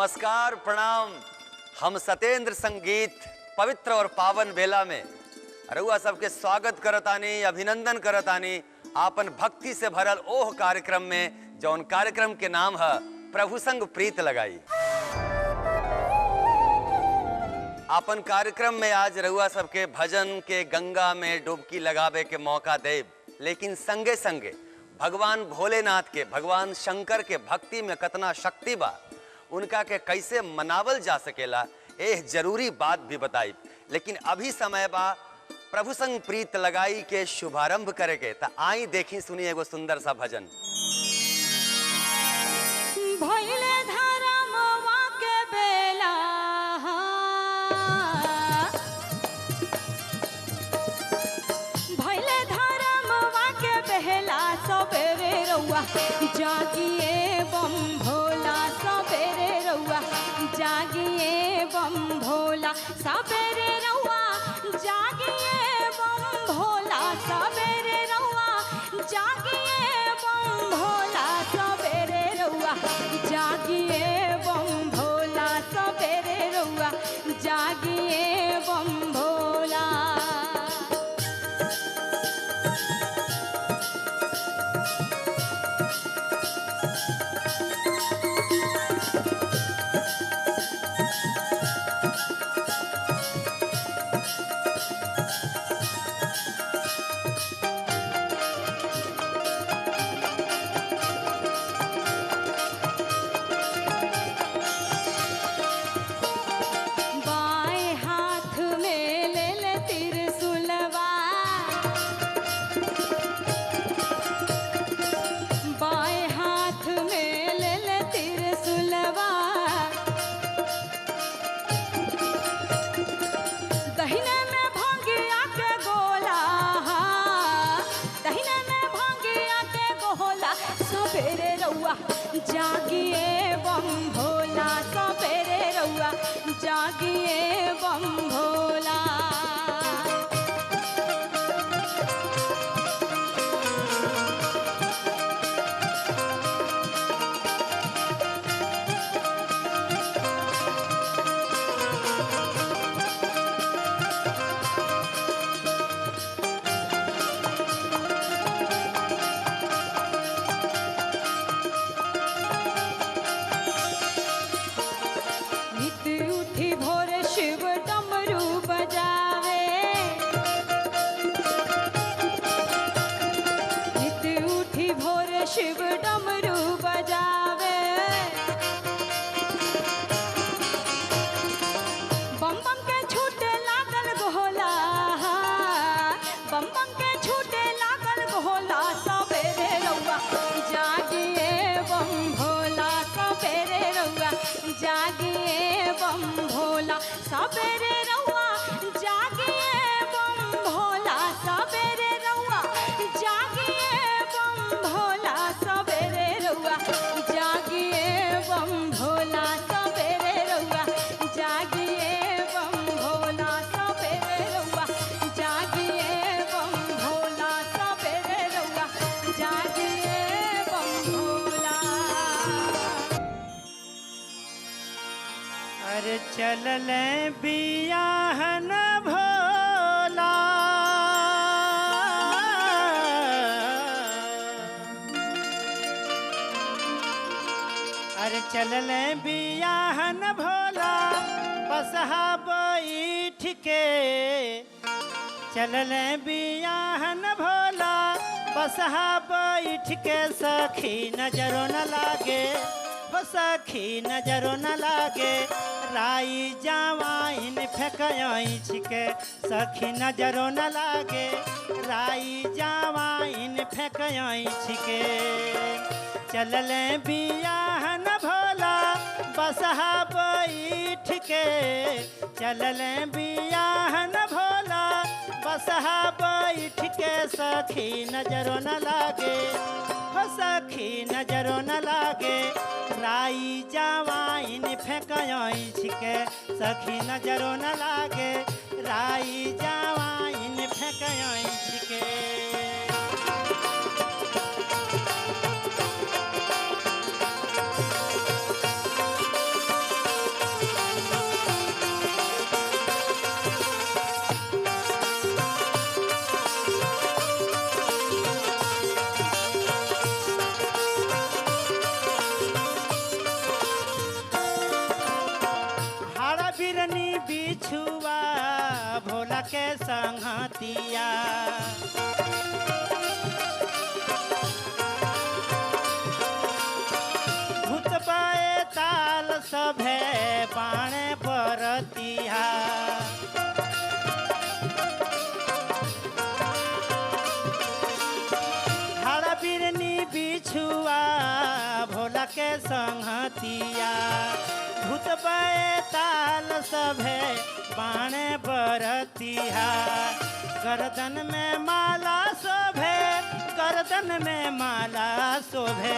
नमस्कार प्रणाम। हम सतेंद्र संगीत पवित्र और पावन बेला में रउआ सबके स्वागत करतानी, अभिनंदन करतानी आपन भक्ति से भरल ओह कार्यक्रम में, जौन कार्यक्रम के नाम है प्रभु संग प्रीत लगाई। आपन कार्यक्रम में आज रउआ सबके भजन के गंगा में डुबकी लगावे के मौका देव, लेकिन संगे संगे भगवान भोलेनाथ के, भगवान शंकर के भक्ति में कतना शक्ति बा, उनका के कैसे मनावल जा सकेला, एह जरूरी बात भी बताई। लेकिन अभी समय बा प्रभु संग प्रीत लगाई के शुभारंभ करे के, ता आई देखी सुनी एगो सुंदर सा भजन। भइले धरमवा के बेला, भइले धरमवा के बेला, सबेरे रउआ जागिए बम भोला, सबेरे रउआ जागिए बम भोला, सबेरे रउआ जागिए बम भोला, सबेरे रउआ जागिए बम भोला, सबेरे रउआ जागिए बम भोला, सबेरे रउआ जागिए बम भोला। बाएं हाथ में ले ले त्रिशूलवा, बाएं हाथ में ले ले त्रिशूलवा, दहिने में भांगिया के गोला, दहिने में भांगिया के गोला, सबेरे रउआ जागिए बम भोला, सबेरे रउआ जागिए बम भोला। नित उठी भोरे शिव डमरू बजावे, नित उठी भोरे शिव डमरू बजावे, बम बम के छूटे लागल गोला, बम बम के छूटे लागल गोला, सबेरे रउआ जागिए बम भोला, सबेरे रउआ जागिए बम भोला, सबेरे रउआ जागिए बम भोला, सबेरे रउआ जागिए बम भोला, सबेरे रउआ जागिए बम भोला, सबेरे रउआ जागिए बम भोला, सबेरे रउआ जागिए बम भोला, सबेरे रउआ जागिए बम भोला। अरे चलले बियाहन भोला, अरे चलले बियाहन भोला, बसहा बैठ के, चलले बियाहन भोला, बसहा बैठ के, सखी नजरो न लागे, हो सखी नजरो न लागे, राई जावाइन फेंकई छिके, सखी नजरो न लागे, राई जावाइन फेंकई छिके। चलले बियाहन भोला, बसहा बैठ के, चलले बियाहन भोला, बसहा बैठ के, सखी नजरो न लागे, हो सखी नजरो न लागे, राई जावाइन फेंकई छिके, सखी नजरो न लागे, राई जावाइन फेंकई छिके। संगतिया। भूत बैताल सभे बाणे बरतिया। हाड़ा बिरनी बिछुआ भोला के संगतिया। भूत बैताल सभे बाणे बरतिया। गर्दन में माला शोभे, गर्दन में माला शोभे,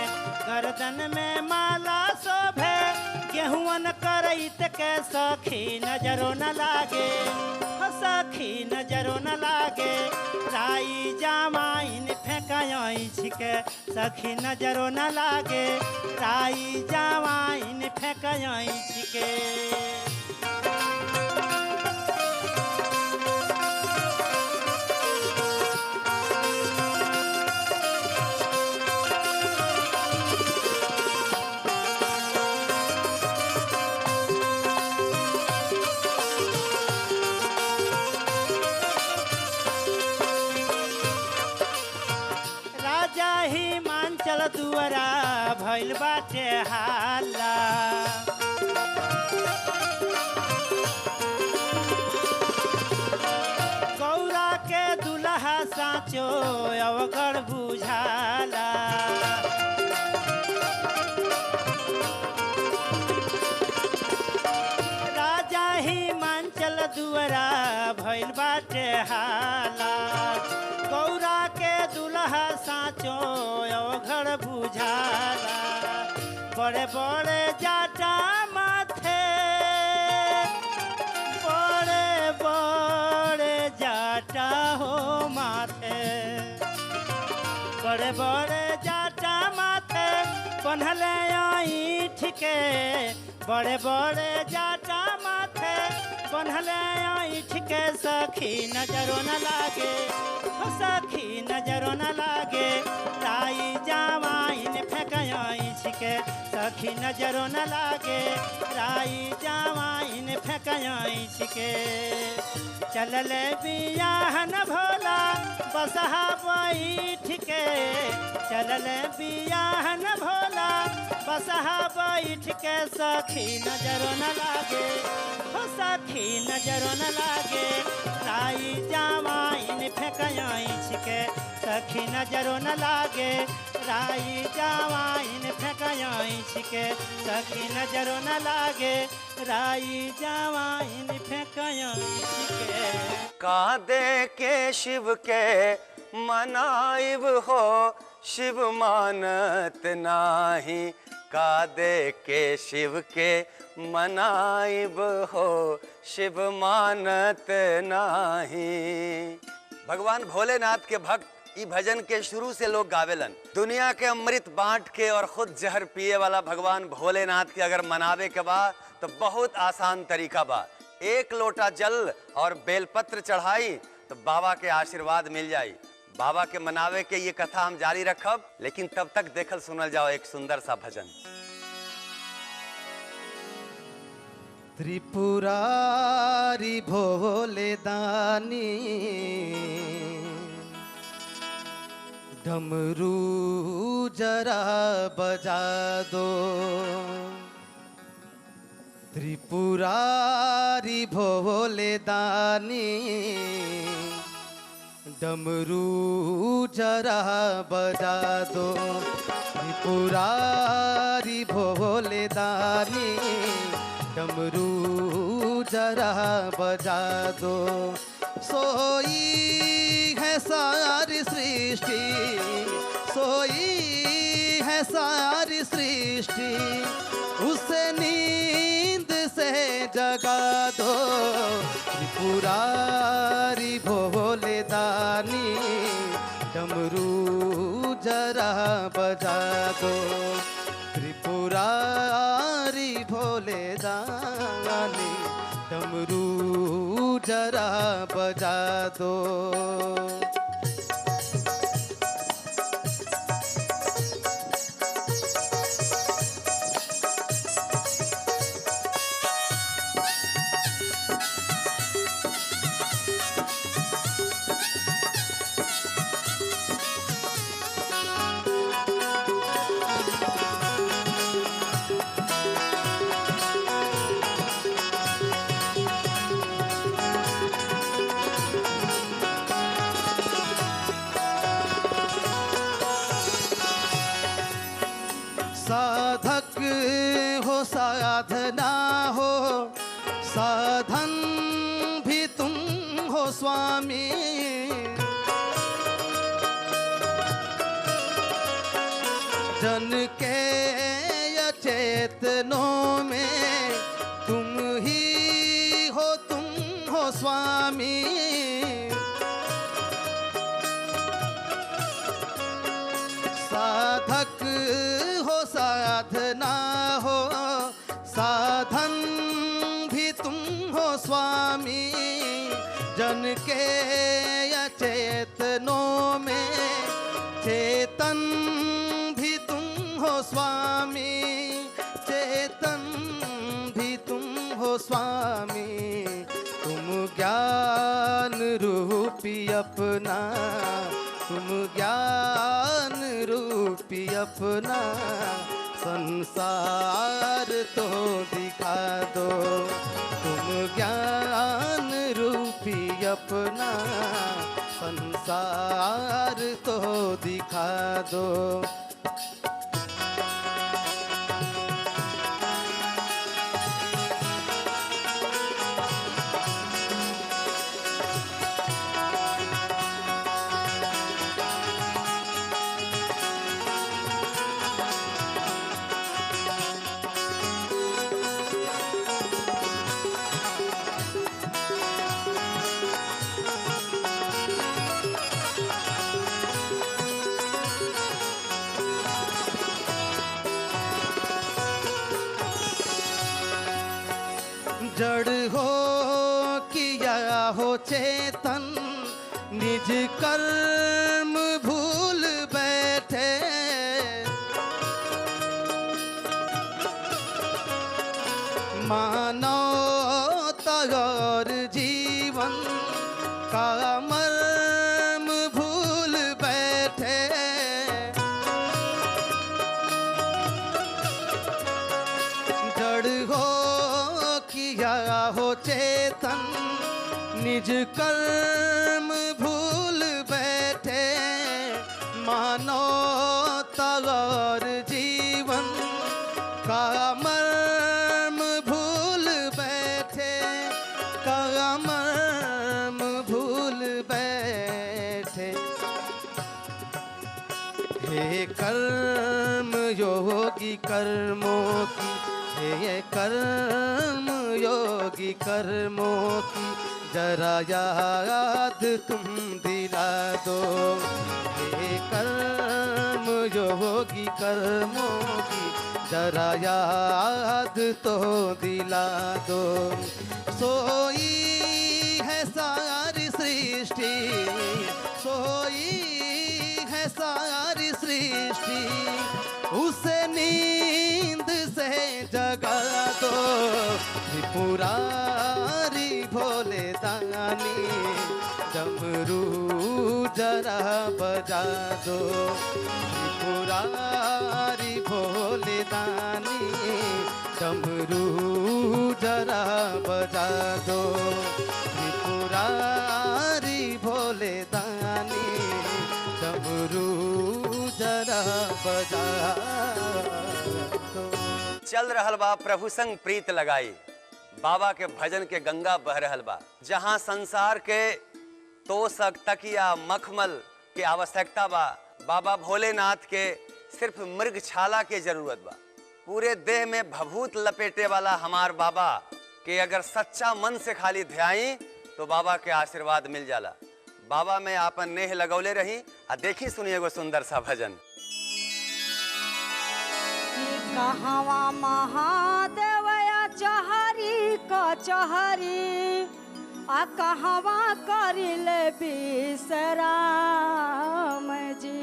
गर्दन में माला शोभे। गेहुअन करैत के सखी नजरो न लागे, सखी नजरो न लागे। राई जामाइन फेंकाई छिके सखी नजरो न लागे। राई जामाइन फेंकाई छिके। हिमांचल दुआरा भइल बाटे हाला। गौरा के दुल्हा साचो अवगढ़ बुझाला। राजा हिमांचल दुआरा भइल बाटे हाला। गौरा के दुल्हा साचो घर बुझाला। बड़े बड़े जाटा माथे, बड़े बड़े जाटा हो माथे। बड़े बड़े जाटा माथे बन्हले ईठ के। बड़े बड़े जाटा माथे बन्हले ईठ के सखी नजरो न लागे, सखी नजरो न लागे। राई जावाइन फेंकाई छिके सखी नजरो न लागे। राई जावाइन फेंकाई छिके। चलले बियाहन भोला बसहा बैठ के। चलले बियाहन भोला बसहा बैठ के सखी नजरो न लागे, सखी नजरो न लागे। राई जावाइन फेंकाई छिके सखी नजरो न लागे। राई जावाइन फेंकाई छिके सखी नजरो न लागे। राई जावाइन फेंकाई छिके। का दे के शिव के मनाइब हो, शिव मानत नाही। का दे के शिव के मनाइब हो, शिव मानत नाही। भगवान भोलेनाथ के भक्त ई भजन के शुरू से लोग गावेलन। दुनिया के अमृत बांट के और खुद जहर पिए वाला भगवान भोलेनाथ के अगर मनावे के बाद तो बहुत आसान तरीका बा। एक लोटा जल और बेलपत्र चढ़ाई तो बाबा के आशीर्वाद मिल जाई। बाबा के मनावे के ये कथा हम जारी रखब, लेकिन तब तक देखल सुनल जाओ एक सुंदर सा भजन। त्रिपुरारी भोले दानी, डमरू जरा बजा दो। त्रिपुरारी भोले दानी, डमरू जरा बजा दो। त्रिपुरारी भोले दानी, डमरू जरा बजा दो। सोई है सारी सृष्टि, सोई है सारी सृष्टि, उसे नींद से जगा दो। त्रिपुरारी भोले दानी, डमरू जरा बजा दो। त्रिपुरारी भोले दानी, डमरू जरा बजा दो। साधक हो साधना हो, साधन भी तुम हो स्वामी। जन के अचेतनों में तुम हो स्वामी। साधक हो साधना हो, साधन भी तुम हो स्वामी। जन के अचेतनों में चेतन भी तुम हो स्वामी। चेतन भी तुम हो स्वामी। तुम ज्ञान रूपी अपना, तुम ज्ञान रूपी अपना संसार तो दिखा दो। तुम ज्ञान रूपी अपना संसार तो दिखा दो। जड़ हो किया हो चेतन, निज कर्म भूल बैठे। मानवता और जीवन का मर्म भूल बैठे। जड़ हो किया हो चेतन, निज कर्म भूल बैठे। मानवता और जीवन का मर्म भूल बैठे। का मर्म भूल बैठे। हे कर्म योगी कर्मों की, हे कर्म योगी कर्मों की जरा याद तुम दिला दो। हे कर्म योगी कर्मों की जरा याद तो दिला दो। सोई है सारी सृष्टि, सोई है सारी सृष्टि, उसे नींद से जगा दो। त्रिपुरारी भोले दानी डमरू जरा बजा दो। त्रिपुरारी भोले दानी डमरू जरा बजा दो। त्रिपुरारी भोले दानी डमरू जरा बजा दो। चल रहल बा प्रभु संग प्रीत लगाई, बाबा के भजन के गंगा बह रहल बा। जहाँ संसार के तोशक तकिया मखमल के आवश्यकता बा, बाबा भोलेनाथ के सिर्फ मृग छाला के जरूरत बा। पूरे देह में भभूत लपेटे वाला हमार बाबा के अगर सच्चा मन से खाली ध्याई तो बाबा के आशीर्वाद मिल जाला। बाबा में आपन नेह लगौले रही आ देखी सुनिए एगो सुंदर सा भजन। कहवा महादेवया चहरी कचहरी, आ कहवा करिले विश्राम जी।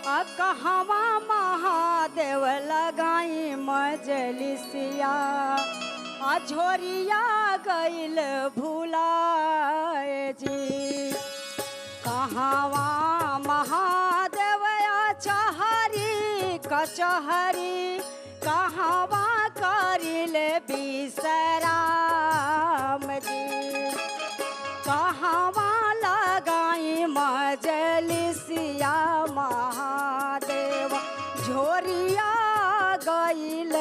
आ कहवा महादेव लगाई मजलिसिया, आ झोरिया गइल भुलाए जी। कहवा महादेवया चहरी कचहरी, कहवा करिले विश्राम जी। कहवा लगाई मजलिसिया महादेव झोरिया गईल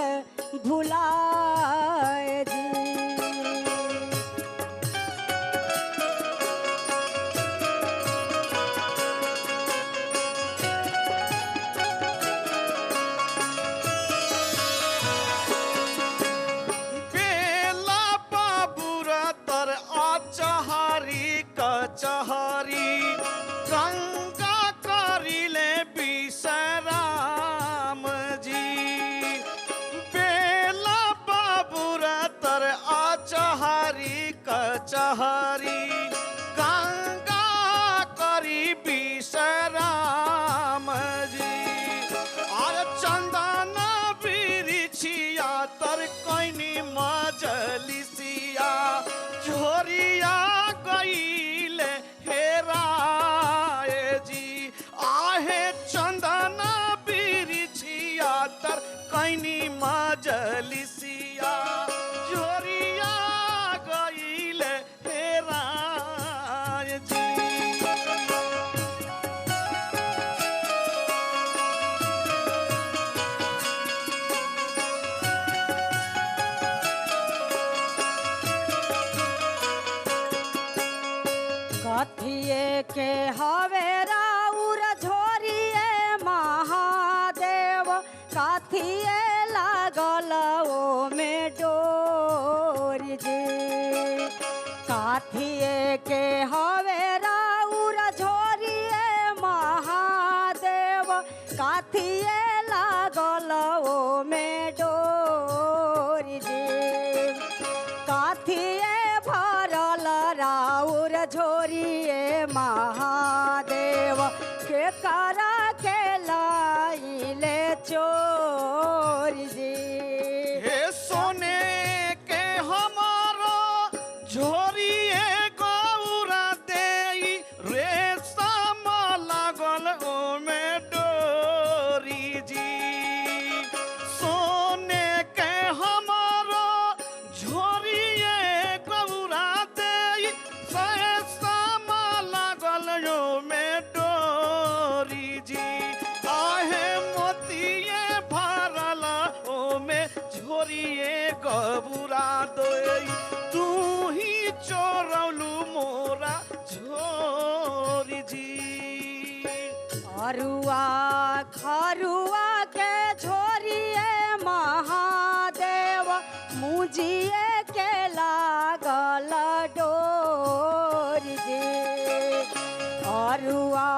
भुलाए जी। बेला बाबूरा तर आचहारी कचहरी गंगा करिले विश्राम जी। बेला बाबूरा तर आचहारी कचहरी गंगा करी विश्राम जी। और चंदन बिरिछिया तर कैनी मजलिसिया झोरिया गईले हेराए जी। आहे चंदन बिरिछिया तर कैनी मजलिसिया झोरिया गईले हेराए जी। कथिए के हवे राउर झोरिए महादेव कथिए लागल ओ में डोरी जी। कथिए के हवे राउर झोरिए महादेव कथिए लागल ओ में डोरी जी। कथिए भरल राउर झोरिए महादेव के करा के लाइले चोरी जी। हे सोने के हमारो झोरिए गौरा देई रेशम लागल ओमे डोरी जी। सोने के हमारो झोरिए गौरा देई रेशम लागल ओमे डोरी जी। आहे मोतिए भरल ओमे झोरिए गबुरा दोई तू ही चोरौलू मोरा झोरी जी। अरुआ खरुआ के झोरिए महादेव मुझिए के लागल डोरी जी। अरुआ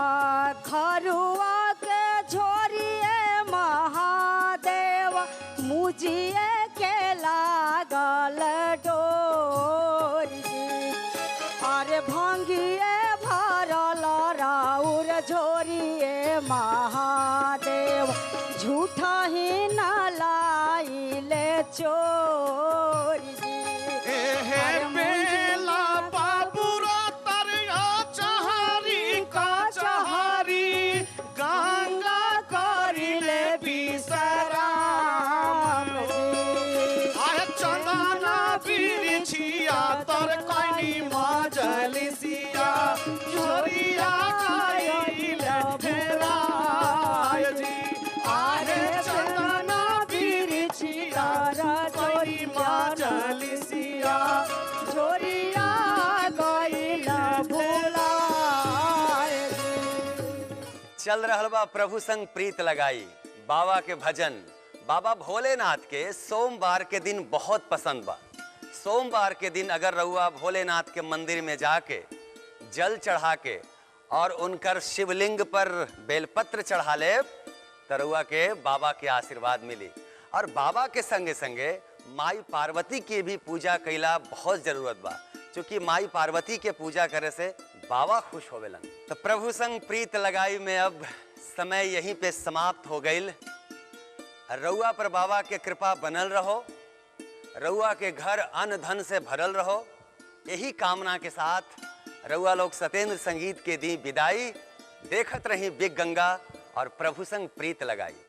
खरुआ के झोरिए महादेव मुझिए के लागल डोरी जी। अरे भंगिए भरल राउर झोरिए महादेव झूठा ही न लाइले चोरी जी। हे बेला बाबूरा तरिया चहारी कचहरी गंगा करिले विश्राम जी। आय चंदना बिरिछिया तर कैनी मजलिसिया झोरिया गईले हेराय जी। आहे चंदना बिरिछिया कैनी मजलिसिया झोरिया गईल भुलाए जी। चल रहल बा प्रभु संग प्रीत लगाई बाबा के भजन। बाबा भोलेनाथ के सोमवार के दिन बहुत पसंद बा। सोमवार के दिन अगर रउआ भोलेनाथ के मंदिर में जाके जल चढ़ा के और उनकर शिवलिंग पर बेलपत्र चढ़ा ले तो रउआ के बाबा के आशीर्वाद मिली। और बाबा के संगे संगे माई पार्वती की भी पूजा कैला बहुत जरूरत बा, क्योंकि माई पार्वती के पूजा करे से बाबा खुश होवेलन। तो प्रभु संग प्रीत लगाई में अब समय यहीं पे समाप्त हो गई। रउआ पर बाबा के कृपा बनल रहो, रउआ के घर अन्न धन से भरल रहो। यही कामना के साथ रउआ लोग सतेंद्र संगीत के दी विदाई। देखत रही बिग गंगा और प्रभु संग प्रीत लगाई।